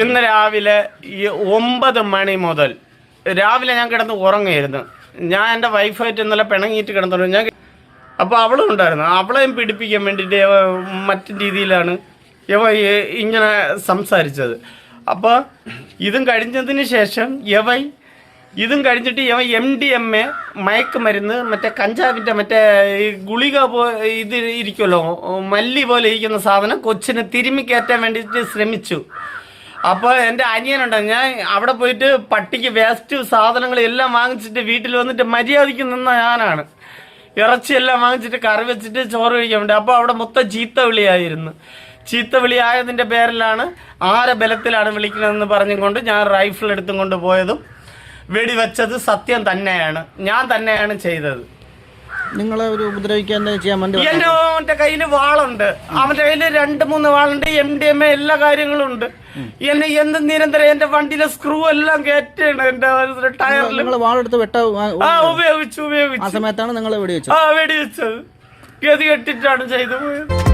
ഇന്ന് രാവിലെ 9 മണി മുതൽ രാവിലെ ഞാൻ കിടന്ന് ഉറങ്ങായിരുന്നു. ഞാൻ എൻ്റെ വൈഫായിട്ട് ഇന്നലെ പിണങ്ങിയിട്ട് കിടന്നു. ഞാൻ അപ്പോൾ അവളും ഉണ്ടായിരുന്നു. അവളെയും പിടിപ്പിക്കാൻ വേണ്ടിയിട്ട് മറ്റു രീതിയിലാണ് ഇങ്ങനെ സംസാരിച്ചത്. അപ്പോൾ ഇതും കഴിഞ്ഞതിന് ശേഷം ഇതും കഴിഞ്ഞിട്ട് MDMA മയക്കുമരുന്ന് മറ്റേ കഞ്ചാവിൻ്റെ മറ്റേ ഈ ഗുളിക ഇത് ഇരിക്കുമല്ലോ, മല്ലി പോലെ ഇരിക്കുന്ന സാധനം കൊച്ചിനെ തിരുമ്മി കയറ്റാൻ വേണ്ടിയിട്ട് ശ്രമിച്ചു. അപ്പോൾ എൻ്റെ അനിയനുണ്ട്, ഞാൻ അവിടെ പോയിട്ട് പട്ടിക്ക് വേസ്റ്റ് സാധനങ്ങൾ എല്ലാം വാങ്ങിച്ചിട്ട് വീട്ടിൽ വന്നിട്ട് മര്യാദയ്ക്ക് നിന്ന ഞാനാണ്. ഇറച്ചിയെല്ലാം വാങ്ങിച്ചിട്ട് കറി വെച്ചിട്ട് ചോറ് കഴിക്കാൻ വേണ്ടി. അപ്പോൾ അവിടെ മൊത്തം ചീത്ത വിളിയായിരുന്നു. ചീത്ത വിളിയായതിൻ്റെ പേരിലാണ് ആരെ ബലത്തിലാണ് വിളിക്കണമെന്ന് പറഞ്ഞുകൊണ്ട് ഞാൻ റൈഫിൾ എടുത്തും കൊണ്ട് പോയതും വെടിവെച്ചത് സത്യം തന്നെയാണ്. ഞാൻ തന്നെയാണ് ചെയ്തത്. നിങ്ങളെ ഒരു ഉപദ്രവിക്കാൻ ചെയ്യാൻ വേണ്ടി അവന്റെ കയ്യിൽ വാളുണ്ട്, അവന്റെ കയ്യിൽ 2-3 വാളുണ്ട്, MDMA എല്ലാ കാര്യങ്ങളും ഉണ്ട്. എന്നെ എന്ത് നിരന്തരം എന്റെ വണ്ടിയിലെ സ്ക്രൂ എല്ലാം കയറ്റാണ് എന്റെ ടയറിൽ. വാളെടുത്ത് ഉപയോഗിച്ചു. ആ സമയത്താണ് നിങ്ങൾ വെടിവെച്ചത്? വെടിവെച്ചത് ഗതി കെട്ടിട്ടാണ് ചെയ്തു പോയത്.